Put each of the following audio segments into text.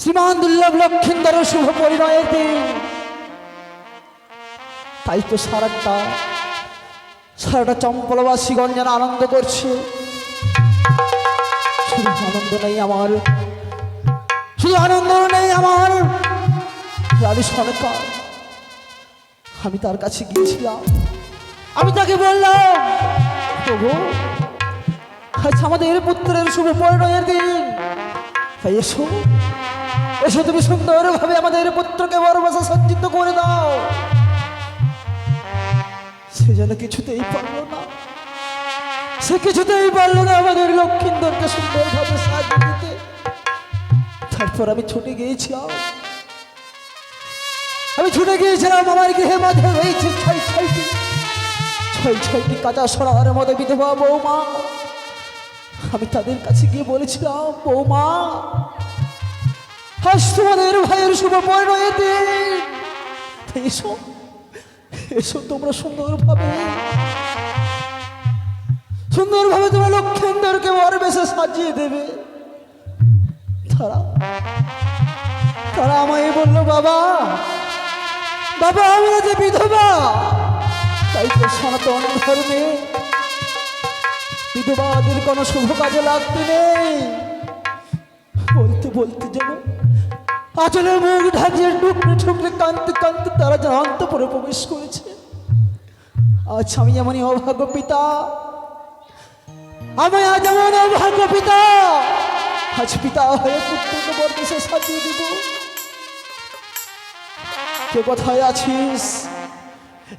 শ্রীমান দুর্লভ লক্ষিন্দর শুভ পরিণয়ের দিন। তাই তো সারাটা চম্পলবাসীগণ যেন আনন্দ করছে। শুধু আনন্দ নেই আমার, শুধু আনন্দ নেই আমার রানী সরকার। আমি তার কাছে গিয়েছিলাম, আমি তাকে বললাম, প্রভু আজ আমাদের পুত্রের শুভ পরিণয়ের দিন, তাই এসো এসো তুমি সুন্দরভাবে আমাদের পুত্রকে বরবাসা সজ্জিত করে দাও। সে যেন কিছুতেই পারল না, সে কিছুতেই পারল না আমাদের লক্ষিন্দরকে সুন্দরভাবে সাহায্য দিতে। তারপর আমি ছুটে গিয়েছিলাম আমার গৃহে মাঝে রয়েছে ছয়টি কাঁচা সোনার মতো বিধবা বৌমা। আমি তাদের কাছে গিয়ে বলেছিলাম, বৌমা আজ তোমাদের ভাইয়ের শুভ পরিণয়ের দিন, এসো এসো তোমরা সুন্দরভাবে তোমরা লক্ষিন্দরকে বরবেশে সাজিয়ে দেবে। তারা আমায় বললো, বাবা বাবা আমরা যে বিধবা, তাই তো সনাতন ধর্মে বিধবাদের কোনো শুভ কাজে লাগতে নেই। বলতে বলতে যেন আচলে মুখ ঢাকিয়ে ঠুকরে কাঁদতে কাঁদতে তারা যেন অন্তঃপুরে প্রবেশ করেছে। আজ আমি এমনই অভাগ্য পিতা, আমি আজ এমন অভাগ্য পিতা, আজ পিতা হয়ে পুত্রকে বরবেশে সাজিয়ে দিব। কে কোথায় আছিস?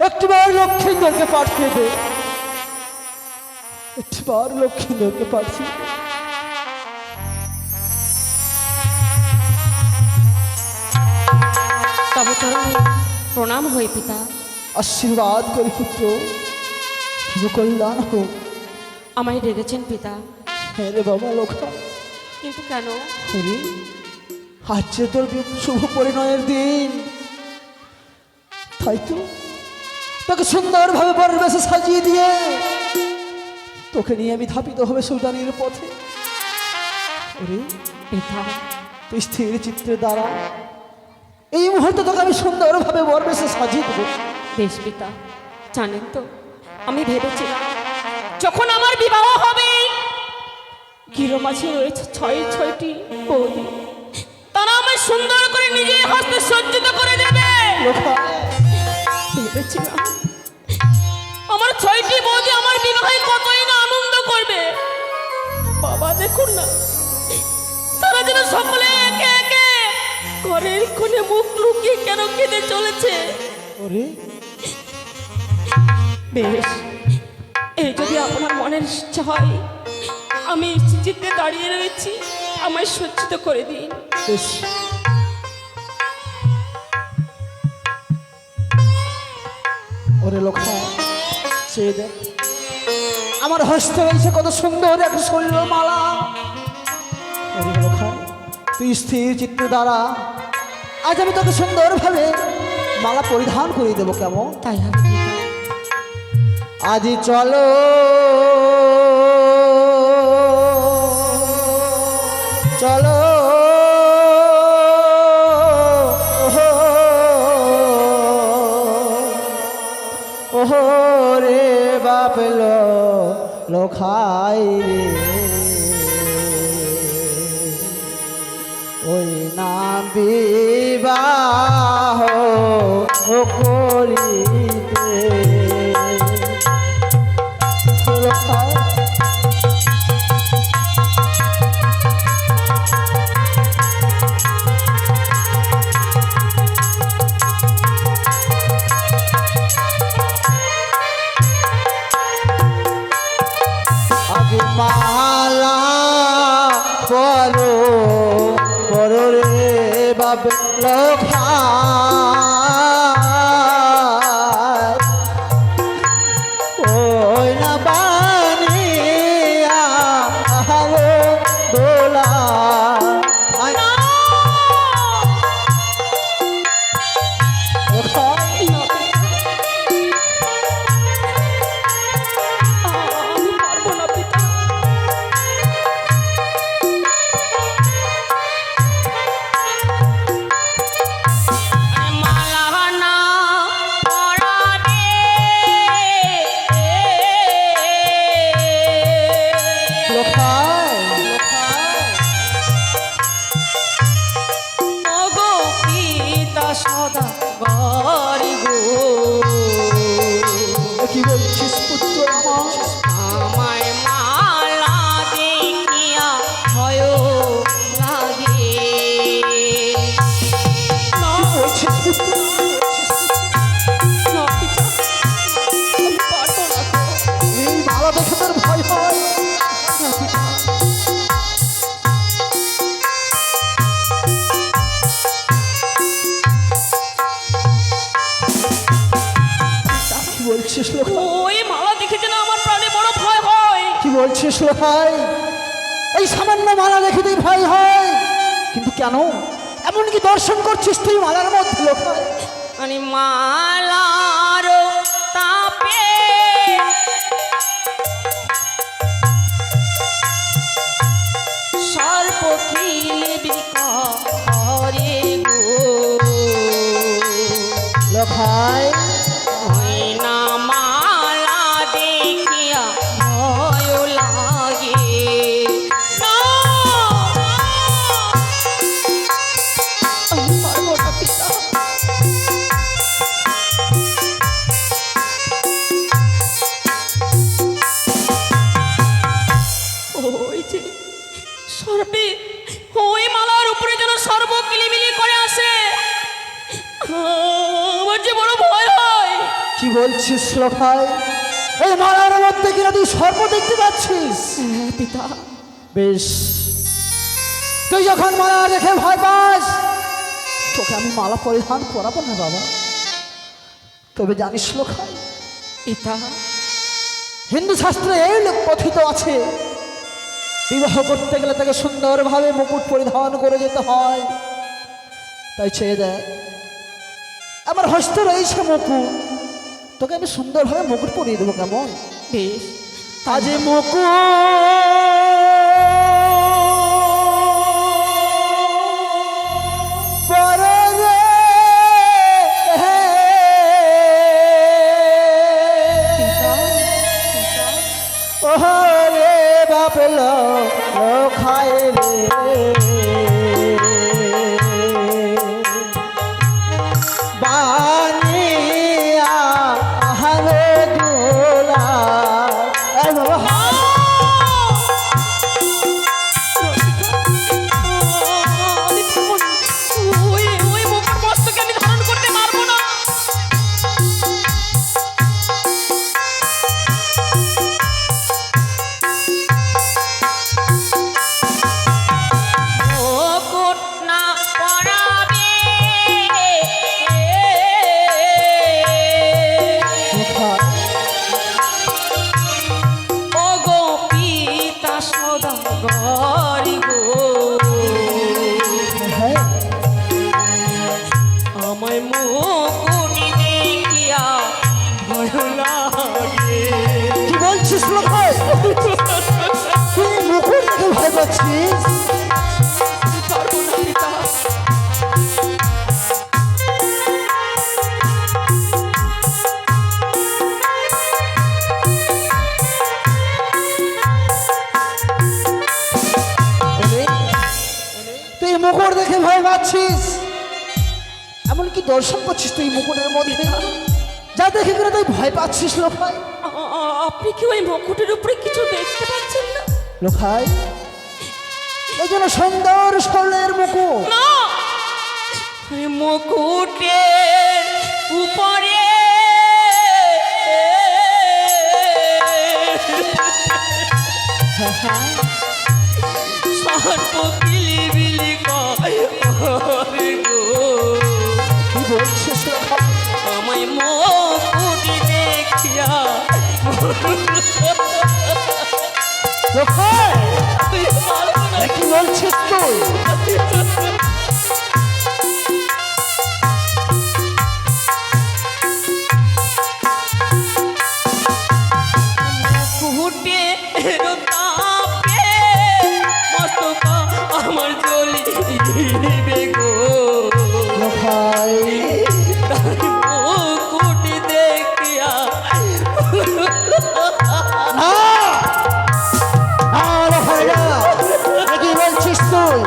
একটিবার লক্ষিন্দরকে পাঠিয়ে দে, একটিবার লক্ষিন্দরকে পাঠিয়ে দে। তবে চরণে প্রণাম হই পিতা। আশীর্বাদ করি পুত্র, কল্যাণ হোক। আমায় ডেকেছেন পিতা? হ্যাঁ রে বাবা লোখা। কিন্তু কেন? আজ যে তোর শুভ পরিণয়ের দিন, তাই তো তোকে সুন্দরভাবে বরবেশে সাজিয়ে দিয়ে তোকে নিয়ে আমি ধাপিত হবে সুলতানের পথে। পিতা তুই স্থির চিত্রে দ্বারা এই মুহূর্তে তোকে আমি সুন্দরভাবে বরবেশে সাজিয়ে দেবো। বেশ পিতা, জানেন তো আমি ভেবেছিলাম যখন আমার বিবাহ হবে গৃহ মাঝে রয়েছে ছয়টি বৌদি, তারা আমায় সুন্দর করে নিজের হস্তে সজ্জিত করে দেবে। ভেবেছিলাম আমার 6টি বৌদি আমার বিবাহে কতই না আনন্দ করবে। বাবা দেখুন না, তারা যেন সকলে একে একে ঘরের কোণে মুখ লুকিয়ে কেন কেঁদে চলেছে। বেশ, এই যদি আপনার মনের ইচ্ছা হয়, আমি চিত্তে দাঁড়িয়ে রয়েছি, আমায় সজ্জিত করে দিন। ওরে লোখা, চেয়ে দেখ আমার হস্তে রয়েছে কত সুন্দর এক শৈল মালা। ওরে লোখা, তুই স্থির চিত্রে দ্বারা আজ আমি তোকে সুন্দরভাবে মালা পরিধান করে দেবো। কেমন? তাই হবে পিতা। আজি চলো চলো ওহো রে বাপলো লোখাই রে, ওই নাম বিবাহ করিতে। আগে মালা পরো পরো রে বাপ লোখা, ওই না বানিয়া দোলা। বলছিস লোখাই? ওই মালা দেখে যেন আমার প্রাণে বড় ভয় হয়। কি বলছিস লোখাই? এই সামান্য মালা দেখে তুই ভয় হয়? কিন্তু কেন এমন কি দর্শন করছিস তুই মালার মধ্যে লোখাই? মানে মালার তাপে সর্প কিলে বিকারে গো লোখাই ওই না মালা দেখিয়া ভয় লাগে না। আমি পারবো না পিতা। ওই যে সর্পে, ওই মালার উপরে যেন সর্ব কিলিমিলি করে আসে, আমার যে বড় ভয় হয়। কি বলছিস লোখাই? এই মালার মধ্যে কিনা তুই সর্প দেখতে পাচ্ছিস? হ্যাঁ পিতা। বেশ, তুই যখন মালা দেখে ভয় পাস তোকে আমি মালা পরিধান করাবো না বাবা। তবে জানিস লোখাই, পিতা, হিন্দু শাস্ত্রে এই লোক কথিত আছে, বিবাহ করতে গেলে তাকে সুন্দরভাবে মুকুট পরিধান করে যেতে হয়। তাই চেয়ে দেয়, আমার হস্তে রয়েছে মুকুট, তোকে আমি সুন্দরভাবে মুকুট পরিয়ে দেবো, কেমন? বেশ। আজ মুকুট পরে রে, ওরে বাপল খায় রে, বানিয়া আহারে দোলা। এই বাবা, ওই মুখের বস্তুকে আমি ধারণ করতে পারবো না। মুকুট না পরাবে ও গো পিতা সদাগরি গো, হ্যাঁ, আমায় মুকুটি দেখিয়া ভয় লাগে। কি বলছিস লোখাই? তুই মুকুট দেখে ভয় পাচ্ছিস? পারবো না পিতা। তুই মুকুট দেখে ভয় পাচ্ছিস? এমন কি দর্শন করছিস তুই মুকুটের মধ্যে, যা দেখে করে তুই ভয় পাচ্ছিস লোখাই? আপনি কি ওই মুকুটের উপরে কিছু দেখতে পাচ্ছেন না? লোখাই, এই জন্য সুন্দর স্বর্ণের মুকুট। না, ওই মুকুটের উপরে সর্প কিলিবিলি করে গো। কি বলছিস লোখাই? আমায় মুকুটি দেখিয়া লোখাই, পারবো না। কি বলছিস তুই? মুকুটে তাপে মস্তক আমার জ্বলিবে গো। লোখাই, মুকুটি দেখিয়া না, না লোখাই না, কি বলছিস তুই?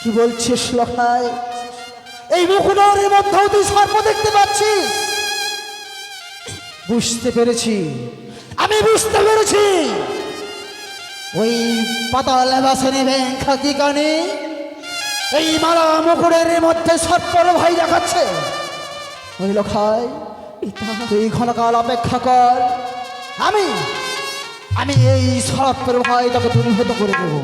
কি বলছিস লোখাই? এই মুকুটের মধ্যেও তুই সর্প দেখতে পাচ্ছিস? বুঝতে পেরেছি, আমি বুঝতে পেরেছি। ওই পাতাল বাসনে ব্যাংকা কি কানে এই মালা মুকুটের মধ্যে সর্পর ভয় দেখাচ্ছে। ওই লোখাই, তুই ক্ষণকাল অপেক্ষা কর, আমি আমি এই সর্পের ভয় তোকে দূরীভূত করে দেবো।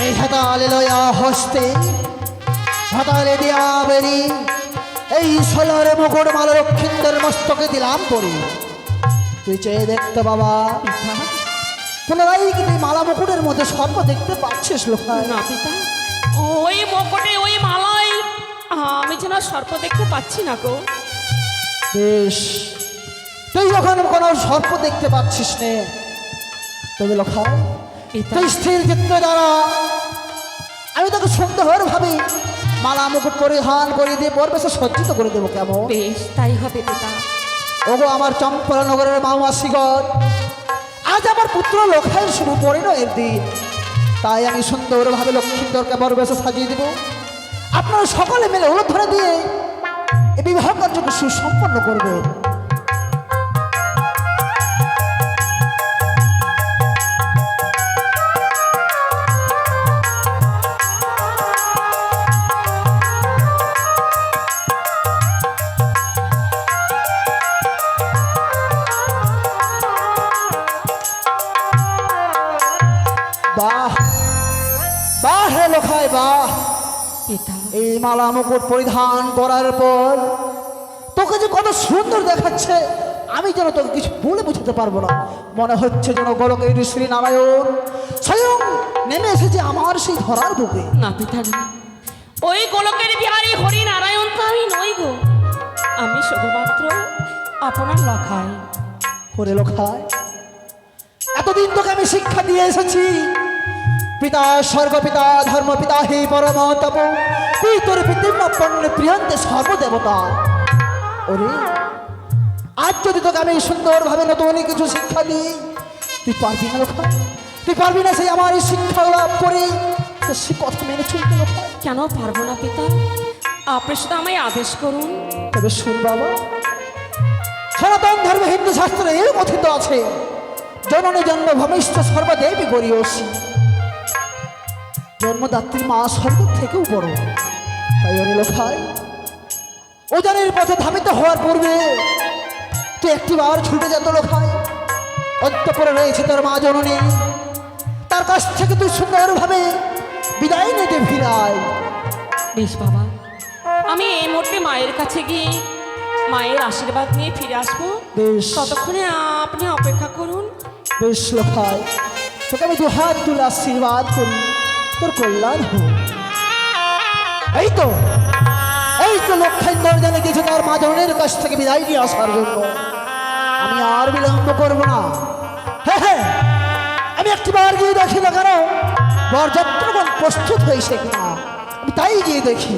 এই হাতালে লয়া হস্তে হাতালে দিয়া বেরি এই সোলার মুকুট মালা লক্ষিন্দর মস্তকে দিলাম পরি। তুই চেয়ে দেখতে বাবা, পুনরায় কি তুই মালা মুকুটের মধ্যে সর্প দেখতে পাচ্ছিস লোকাই? না পিতা, ওই মুকুটে ওই মালাই আমি যেন সর্প দেখতে পাচ্ছি না গো। বেশ, তুই যখন কোনো সর্প দেখতে পাচ্ছিস নে, তবে লোকাই পিতা, তুই স্থির চিত্তে দ্বারা আমি তোকে সুন্দর ভাবে মালা মুকুট পরিধান করে দিয়ে পরবেশে সজ্জিত করে দেবো। কেমন? বেশ তাই হবে পিতা। ওগো আমার চম্পলা নগরের মামাসিগণ, আজ আমার পুত্র লোখাইয়ের শুভ পরিণয়ের দিন, তাই আমি সুন্দরভাবে লক্ষ্মীন্দরকে পরবেশে সাজিয়ে দেব। আপনারা সকলে মিলে উলট ধরে দিয়ে এই বিবাহ কার্যকে সুসম্পন্ন করবে। বাহ বাহ রে লোখাই বাহ! পিতা, এই মালা মুকুট পরিধান করার পর তোকে যে কত সুন্দর দেখাচ্ছে, আমি যেন তোকে কিছু বলে বুঝতে পারবো না। মনে হচ্ছে যেন গোলকের শ্রী নারায়ণ স্বয়ং নেমে এসেছে আমার সেই ধরার বুকে। না পিতা, না। ওই গোলকের বিহারী হরি নারায়ণ তো আমি নই গো, আমি শুধুমাত্র আপনার লখাই। ওরে লোখাই, এতদিন তোকে আমি শিক্ষা দিয়ে এসেছি, পিতা স্বর্গপিতা ধর্মপিতা হে পরম তপ পিতর পিতৃম প্রিয়ন্তে সর্বদেবতা। ওরে, আজ যদি তোকে আমি সুন্দরভাবে নতুন কিছু শিক্ষা দিই, তুই পারবি না লোখাই? তুই পারবি না সেই আমার এই শিক্ষা লাভ করে সে কথা মেনে চলতে লোখাই? কেন পারবো না পিতা, আপনি শুধু আমায় আদেশ করুন। তবে শুন বাবা, সনাতন ধর্মে হিন্দু শাস্ত্রে এই কথিত আছে, জননী জন্ম ভূমিষ্ঠ সর্বদেবী গরিয়সী, জন্মদাত্রী মা স্বর্গ থেকেও বড়। তাই ওরে লোখাই, ওজনের পথে ধাবিত হওয়ার পূর্বে তুই একটিবার ছুটে যেত লোখাই। অন্তঃপুরে রয়েছে তোর মা জননী, তার কাছ থেকে তুই সুন্দরভাবে বিদায় নিতে ফিরায়। বেশ বাবা, আমি এই মুহূর্তে মায়ের কাছে গিয়ে মায়ের আশীর্বাদ নিয়ে ফিরে আসবো। বেশ ততক্ষণে আপনি অপেক্ষা করুন। বেশ লোখাই, তোকে আমি দু হাত তুলে আশীর্বাদ করি, তোর কল্যাণ হোক। এই তো লক্ষেন্দর জানে কিছু তার মা জনের কাছ থেকে বিদায় নিয়ে আসার জন্য। আমি আর বিলম্ব করবো না। হ্যাঁ হ্যাঁ, আমি একটিবার গিয়ে দেখি না কেন বরযাত্রগণ প্রস্তুত হয়েছে কিনা, আমি তাই গিয়ে দেখি।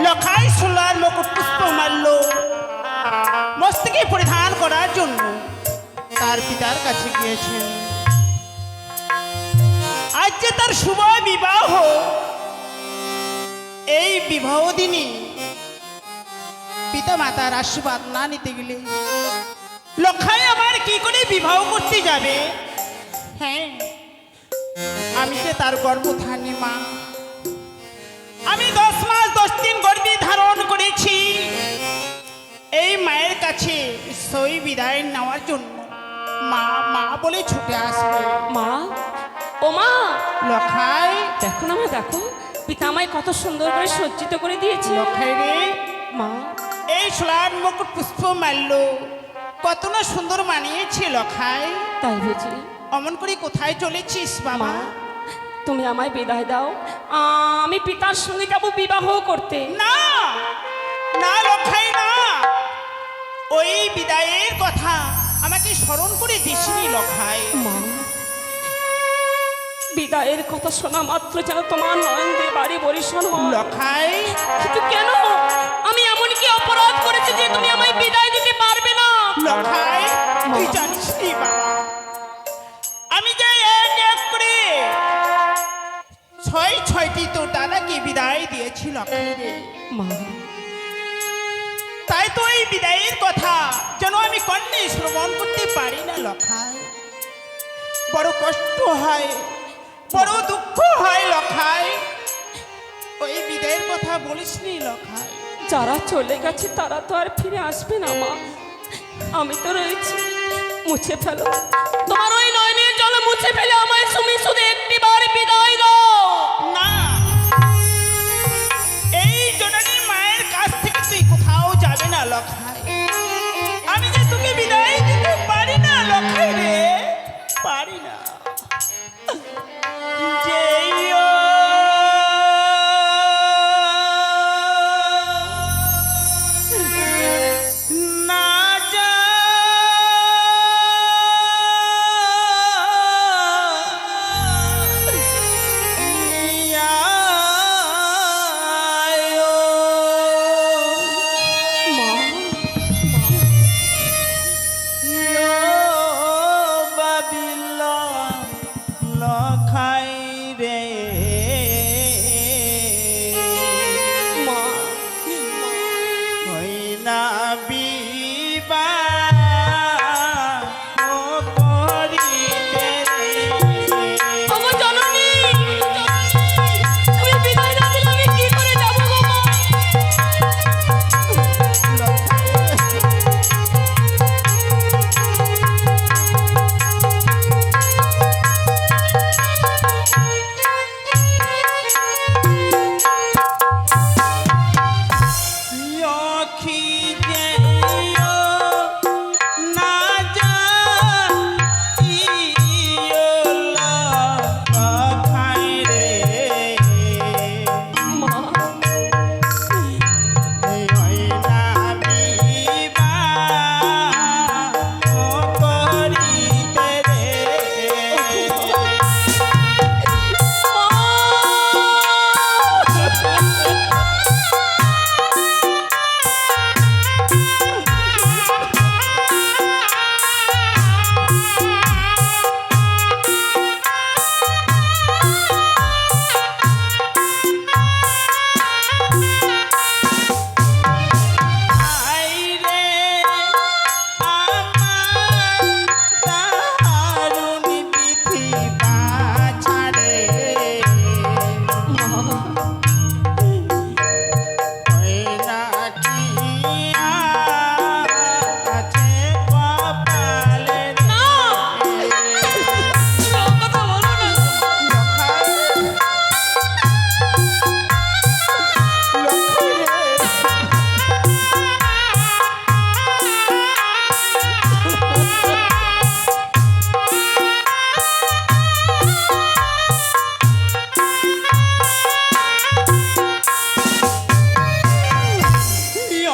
লখাই সোলার মুকুট পুষ্প মাল্য মস্তকে পরিধান করার জন্য তার পিতার কাছে গিয়েছেন। আজ যে তার শুভ বিবাহ, এই বিবাহ দিনে পিতা মাতার আশীর্বাদ না নিতে গেলে লখাই আমার কি করে বিবাহ করতে যাবে? হ্যাঁ, আমি যে তার গর্ভধারী মা, আমি 10 মাস 10 দিন গর্ভে ধারণ করেছি। এই মায়ের কাছে সই বিদায় নেওয়ার জন্য মা মা বলে ছুটে আসবে। মা, ও মা, লখাই, দেখো না মা, দেখো পিতা আমায় কত সুন্দর করে সজ্জিত করে দিয়েছে। লখাই রে, মা, এই সোলার মুকুট পুষ্প মাল্য কত না সুন্দর মানিয়েছে লখাই। তাই বুঝি? অমন করে কোথায় চলেছিস বাবা? মা, তুমি আমায় বিদায় দাও, আমি পিতার সঙ্গে যাব বিবাহ করতে। না না লখাই, না, ওই বিদায়ের কথা আমাকে স্মরণ করে দিসনি লখাই। মা, বিদায়ের কথা শোনা মাত্র যেন তোমার নয়ন দিয়ে বাড়ি বরিশন হয়। লখাই, কিন্তু কেন? আমি এমন কি অপরাধ করেছি যে তুমি আমায় বিদায় দিতে পারবে না? লখাই, তুই জানিস নি বাবা, আমি যে এক এক করে 6টি তোর দাদাকে বিদায় দিয়েছি লখাই রে। মা, তাই তো এই বিদায়ের কথা যেন আমি কর্ণে শ্রবণ করতে পারি না লখাই। বড় কষ্ট হয়, বড় দুঃখ হয় লখাই। ওই বিদায়ের কথা বলিসনি লখাই। যারা চলে গেছে তারা তো আর ফিরে আসবে না মা, আমি তো রয়েছি। মুছে ফেলো তোমার ওই নয়নের জল, মুছে ফেলে আমায় তুমি শুধু একটি বার বিদায় দাও। না, এই জননী মায়ের কাছ থেকে তুই কোথাও যাবে না লখাই। আমি যে তোকে বিদায় দিতে পারি না লখাই রে, পারি না। যেইও না লখাই রে, মা হই না বিবাহ করিতে রে। ওগো জননী, তুমি বিদায় না দিলে আমি কি করে যাব গো মা? লক্ষ্মী যেও না যাইও লখাই রে, মা হই না বিবাহ করিতে রে। আইরে আমার দারুণ বিধি বাছারে, ওই নাটিয়া আছে কপালে রে। না, তুমি ও কথা বলো না।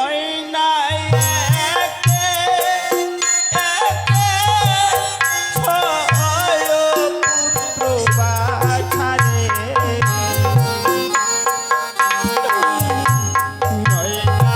ওই নাই একে একে ছয় পুত্র বাছারে, ওই না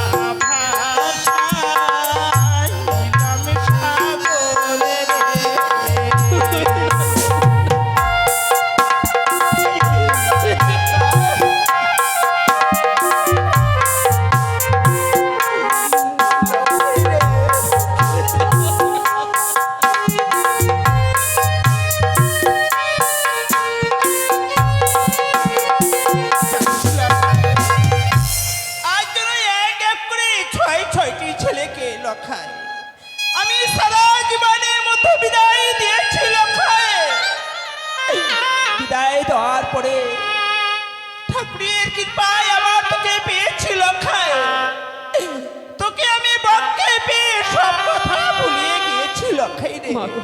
ভাষাইলাম সাগরে আজ যেন এক এক করে ছয় ছয়টি ছেলেকে লখাই আমি সারা জীবনের মতো বিদায় দিয়েছি লখাই। বিদায় দেওয়ার পরে ঠাকুরের কৃপায় আবার তোকে পেয়েছি লখাই। তোকে আমি বক্ষে পেয়ে সব কথা ভুলিয়ে গিয়েছি লখাই রে। মা গো,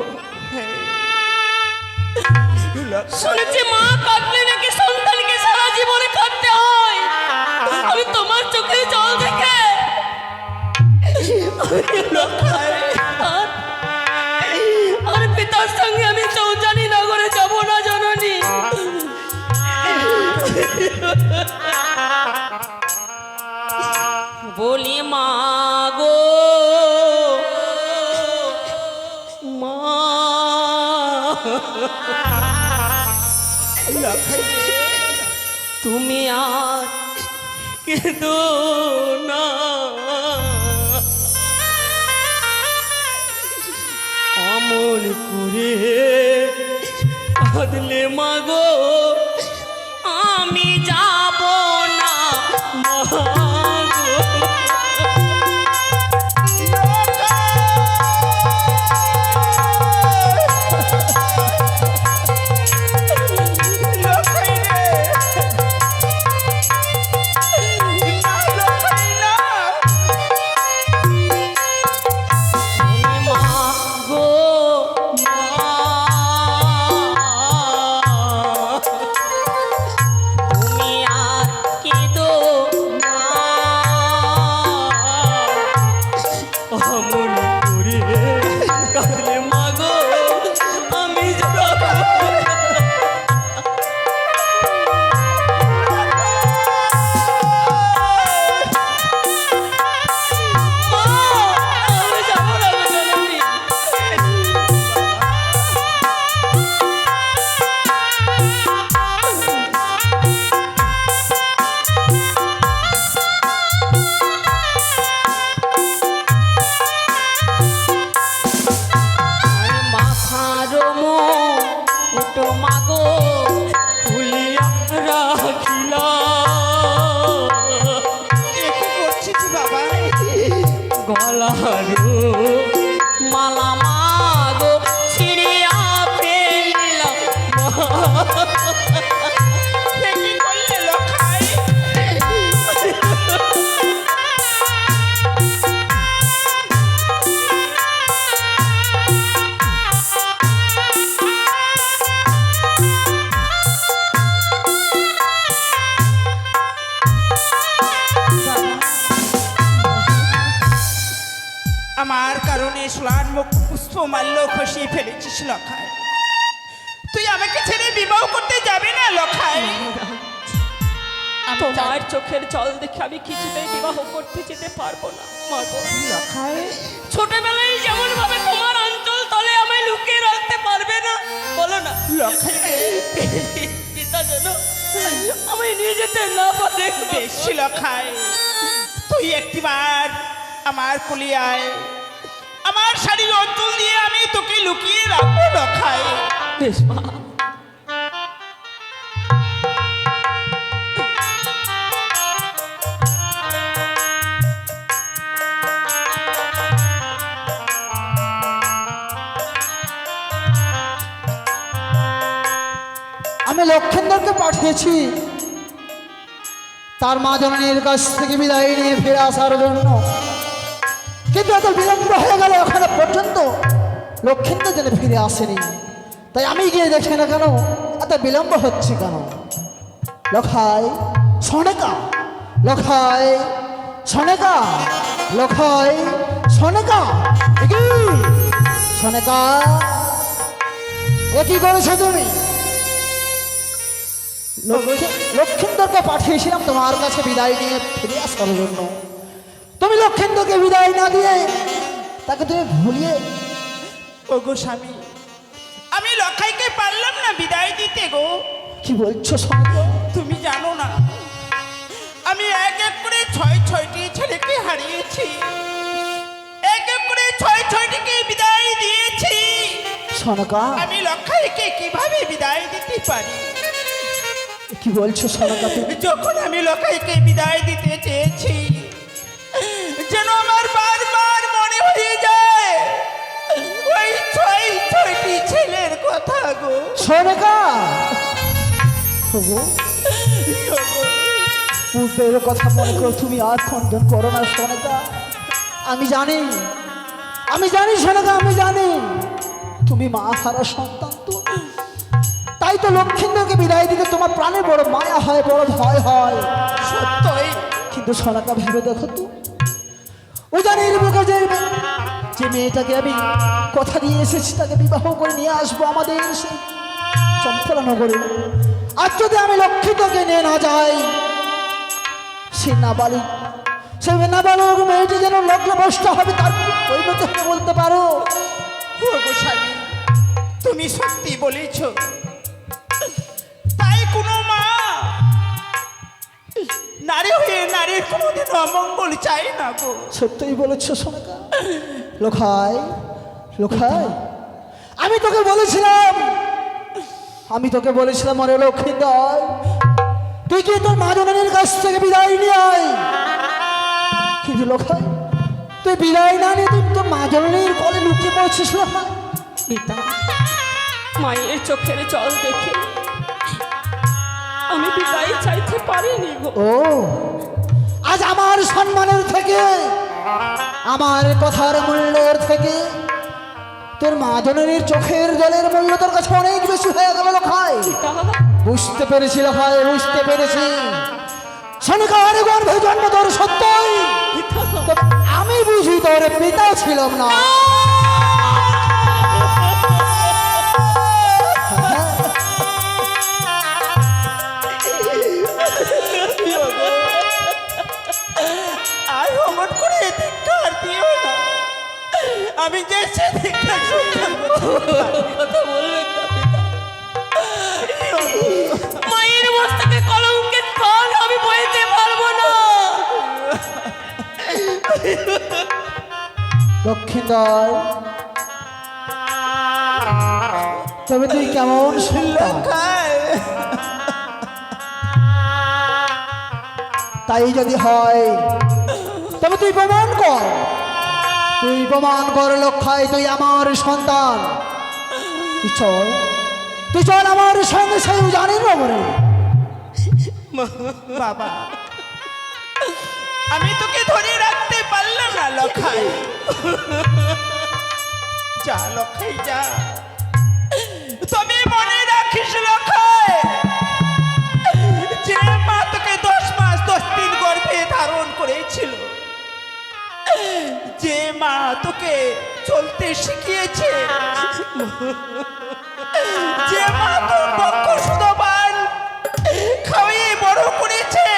লখাই। শুনেছি মা কাঁদলে নাকি সন্তানকে সারা জীবনে কাঁদতে হয়। আমি তোমার চোখে জল দেখে আর পিতার সঙ্গে আমি চৌজানি নগরে যাব না জননী। বলি মা গো, মা তুমি আর কেঁদো না, অমন করে কাঁদলে মাগো আমি যাব না। অমন করে কাঁদলে মাগো আমি যাব। মা, আমি যাব না গো জননী। মাথার মুটো মাগো খুলিয়া রাখিলা, এ কি করছিস বাবা? গলার মালা মাগো ছিড়িয়া ফেলিলাম। এ কি করলে লখাই? আমার কারণে সোলার মুখ পুষ্প মাল্য খসিয়ে ফেলেছিস লখাই। তুই আমাকে ছেড়ে বিবাহ করতে যাবি না লখাই? তোমার চোখের জল দেখে আমি কিছুতেই বিবাহ করতে যেতে পারবো না মাগো। লখাই, ছোটবেলায় যেমন ভাবে তোমার অঞ্চল তলে আমায় লুকিয়ে রাখতে পারবে না, বলো না? লখাই পিতা যেন আমায় নিয়ে যেতে না পারে। বেশি লখাই, তুই একটিবার আমার কুলিয়ায় আমার শাড়ির অঞ্চল দিয়ে আমি তোকে লুকিয়ে রাখবো লখাই। বেশ মা। আমি লক্ষেন্দরকে পাঠিয়েছি তার মা জননীর কাছ থেকে বিদায় নিয়ে ফিরে আসার জন্য, কিন্তু এত বিলম্ব হয়ে গেল এখনো পর্যন্ত লক্ষেন্দর যেন ফিরে আসেনি। তাই আমি গিয়ে দেখি না কেন এত বিলম্ব হচ্ছে কেন। লখাই সনেকা, লখাই সনেকা, লখাই সনেকা, সনেকা এ কি করেছো তুমি? লক্ষেন্দরকে পাঠিয়েছিলাম তোমার কাছে বিদায় নিয়ে ফিরে আসার জন্য, তুমি লক্ষেন্দরকে বিদায় না দিয়ে তাকে তুমি ভুলিয়ে। ওগো স্বামী, আমি লখাইকে পারলাম না বিদায় দিতে গো। কি বলছো সনেকা? তুমি জানো না আমি এক এক করে ছয়টি ছেলেকে হারিয়েছি, এক এক করে ছয়টিকে বিদায় দিয়েছি। সনেকা আমি লখাইকে কিভাবে বিদায় দিতে পারি? কি বলছো সনেকা? যখন আমি লখাইকে বিদায় দিতে চেয়েছি যেন আমার বারবার মনে হয়ে যায় ওই ছয়টি ছেলের কথা গো। সনেকা পূর্বের কথা মনে করো, তুমি আর খণ্ডন করো না সনেকা। আমি জানি, আমি জানি সনেকা, আমি জানি তুমি মা হারা সন্তান, তো তাই তো লক্ষেন্দরকে বিদায় দিতে তোমার প্রাণে বড় মায়া হয়, বড় ভয় হয়। সত্যই কিন্তু সনাকা ভেবে দেখো তো, ও জানির বুকে যে মেয়েটাকে আমি কথা দিয়ে এসেছি তাকে বিবাহ করে নিয়ে আসবো আমাদের সেই চম্পলা নগরে, আর যদি আমি লক্ষিতকে নিয়ে না যাই, সে নাবালিক, সে নাবালক মেয়েটি যেন লগ্নভ্রষ্ট হবে, তার পরিণতি হবে বলতে পারো। ওগো স্বামী, তুমি সত্যি বলেছ। তাই কোনো মা নারী হয়ে নারীর কোনোদিন অমঙ্গল চাই না গো। সত্যই বলেছ সোনাকা। লোখাই, লোখাই, আমি তোকে বলেছিলাম, আমি তোকে বলেছিলাম আরে লক্ষ্মীন্দর, তুই কি তোর মা জননীর কাছ থেকে বিদায় নিয়ে আয়। কিন্তু লোখাই, তুই বিদায় না নিয়ে তুই তোর মা জননীর কোলে লুকিয়ে পড়ছিস। লোখাই, পিতা, মায়ের চোখের জল দেখে আমি বিদায় চাইতে পারিনি গো। ও আজ আমার সম্মানের থেকে, আমার কথার মূল্যের থেকে তোর মা জননীর চোখের জলের মূল্য তোর কাছে অনেক বেশি হয়ে গেল। লোখাই, পিতা, বুঝতে পেরেছি লোখাই, বুঝতে পেরেছি। সনকার গর্ভে জন্ম তোর সত্যই, তবে আমি বুঝি তোর পিতা ছিলাম না। আর অমন করে ধিক্কার দিও না। আমি যে সে ধিক্কার সহ্য কথা বলবেন না পিতা। মায়ের মস্তকে কলঙ্কের ফল আমি বইতে পারবো না। লক্ষ্মীন্দর, তবে তুই কেমন সন্তান? তাই যদি হয় তবে তুই প্রমাণ কর, তুই প্রমাণ কর লক্ষায় তুই আমার সন্তান। তুই চল আমার সঙ্গে সেই জানি নগরে। বাবা, আমি তোকে ধরে রাখতে পারলাম না লক্ষাই। যা লক্ষাই যা, তবে মনে রাখিস লক্ষাই, যে মা তোকে 10 মাস 10 দিন গর্ভে ধারণ করেছিল, যে মা তোকে চলতে শিখিয়েছে, যে মা তোর বক্ষ সুধবান খাওয়িয়ে বড় করেছে,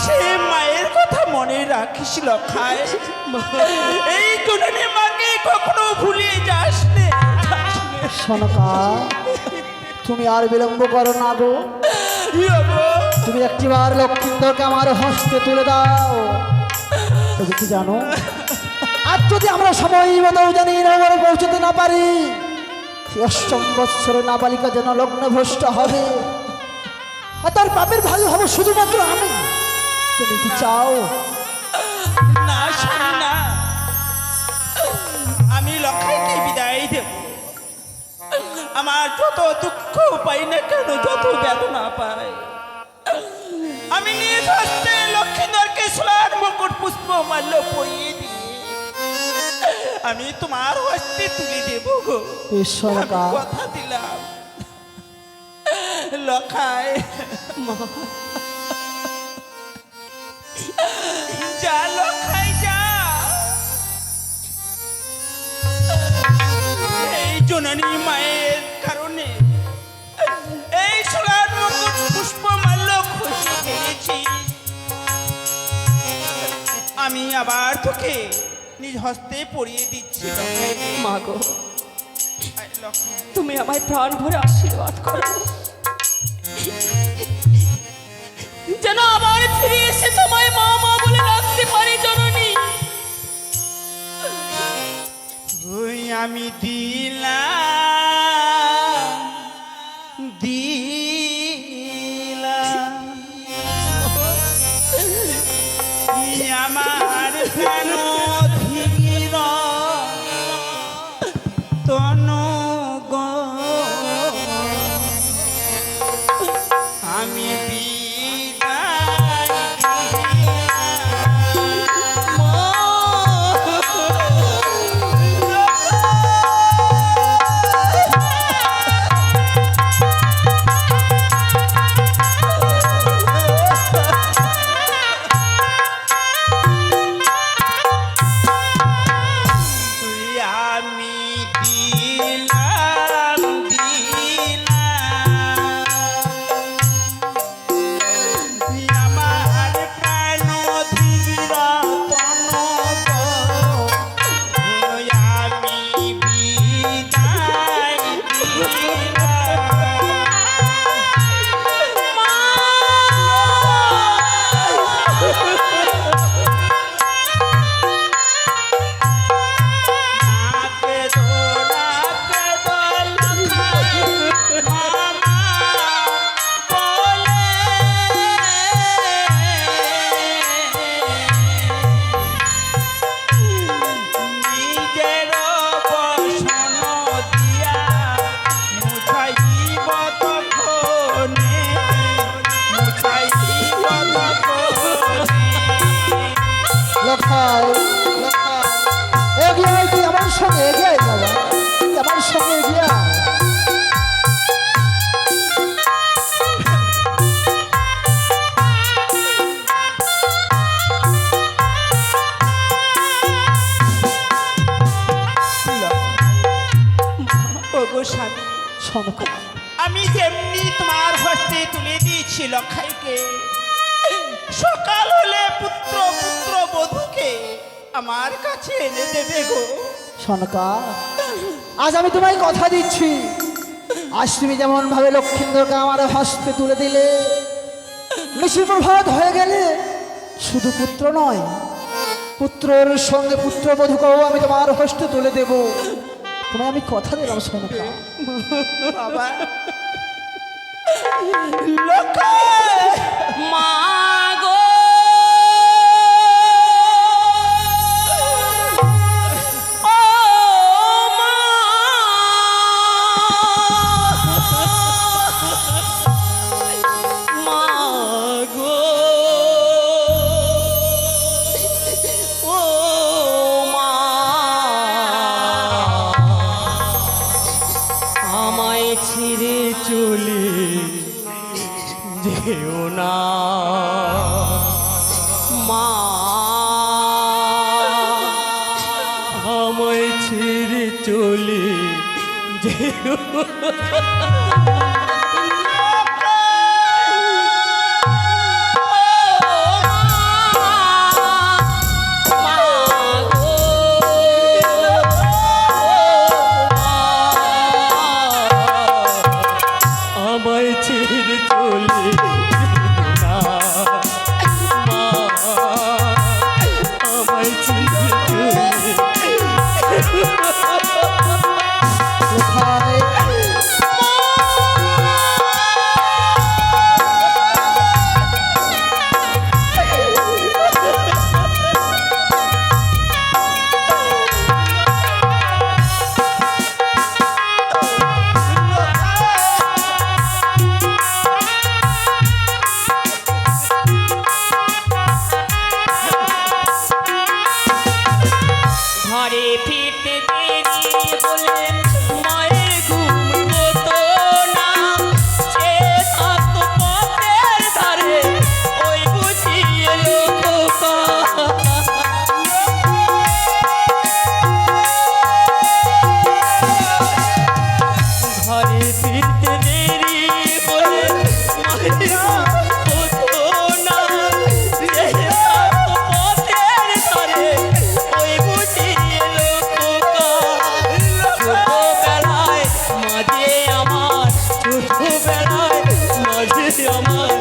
সে মায়ের কথা মনে রাখিস লক্ষাই। এই জননী মাকে কখনো ভুলে যাস নে। সনকা, তুমি আর বিলম্ব করো না গো। তুমি একটিবার লক্ষ্মীন্দরকে আমার হস্তে তুলে দাও। তবে কি জানো, আর যদি আমরা সময় মতো জানি নগরে পৌঁছতে না পারি, 8ম বৎসরে নাবালিকা যেন লগ্ন ভ্রষ্ট হবে, আর তার পাপের ভালো হবে শুধুমাত্র আমি। তুমি কি চাও? না স্বামী না, আমি লক্ষাইকে বিদায় দেব। আমার যত দুঃখ পাই না কেন, যত বেদনা পাই, আমি নিজ হস্তে লক্ষ্মীন্দরকে সোনার মুকুট পুষ্প মাল্য পরিয়ে দিয়ে আমি তোমার হস্তে তুলে দেব গো। ঈশ্বরকা, আমি কথা দিলাম লক্ষাই। যা লক্ষাই যা, এই জননী মায়ের কারণে এই সোনার মুকুট পুষ্প মাল্য খুশি পেয়েছি। আমি আবার তোকে নিজ হস্তে পরিয়ে দিচ্ছি লক্ষাই। মা গো, লক্ষাই, তুমি আমায় প্রাণ ভরে আশীর্বাদ করো, যেন আবার ফিরে এসে তোমায় মা মা বলে ডাকতে পারি জননী। ওই আমি দিলাম দিলাম আমার প্রাণ ধীর তনু গো, আমি বিদায় দিলাম। গো স্বামী, সনকা, আমি যেমনি তোমার হস্তে তুলে দিয়েছি লক্ষাইকে, সকাল হলে পুত্র পুত্র বধূকে আমার কাছে এনে দেবে গো। সনকা, আজ আমি তোমায় কথা দিচ্ছি, আজ তুমি যেমন ভাবে লক্ষিন্দরকে আমার হস্তে তুলে দিলে, নিশি প্রভাত হয়ে গেলে শুধু পুত্র নয়, পুত্রের সঙ্গে পুত্রবধূকেও আমি তোমার হস্তে তুলে দেব। তোমায় আমি কথা দিলাম সনকা। বাবা লক্ষাই, মা গো ও মা, মা গো ও মা, আমায় ছিঁড়ে চলে যেও না মা, আমায় ছেড়ে চলে যেও আমায় ছেড়ে চলে না মা, আমায় ছেড়ে চলে কোথায় ঘরে ফিরতে দেরি বলে মায়ের ঘুম হতো না, সে থাকতো পথের ধারে ওই বুঝিয়ে লোকা। ঘরে ফিরতে দেরি বলে মায়ের হতো না, সে থাকতো পথের ধারে ওই বুঝিয়ে লোকা। ছোটবেলায় মাঝে আমার, ছোটবেলায় মাঝে আমার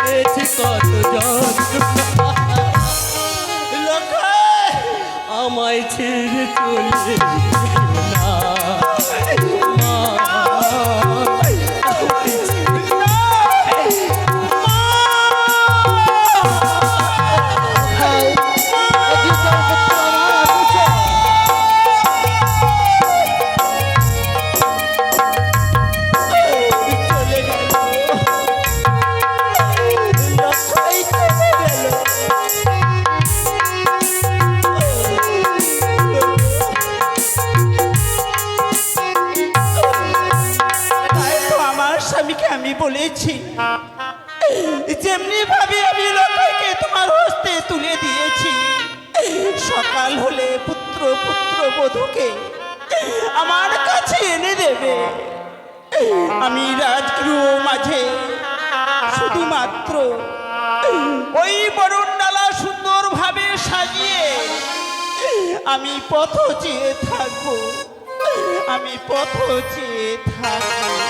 পেয়েছি কত যন্ত্রণা, লক্ষাই, আমায় ছেড়ে চলে যেও না মা, কোথায় এদিককার পুত্র আমার আসছে। চলে গেল লক্ষাই, চলে গেল। তাই তো আমার স্বামীকে আমি বলেছি, যেমনি ভাবে আমি লক্ষাইকে তোমার হস্তে তুলে দিয়েছি, সকাল হলে পুত্র পুত্র বধূকে আমার কাছে এনে দেবে। আমি রাজগৃহ মাঝে শুধুমাত্র ওই বরণডালা সুন্দরভাবে সাজিয়ে আমি পথ চেয়ে থাকবো, আমি পথ চেয়ে থাকবো।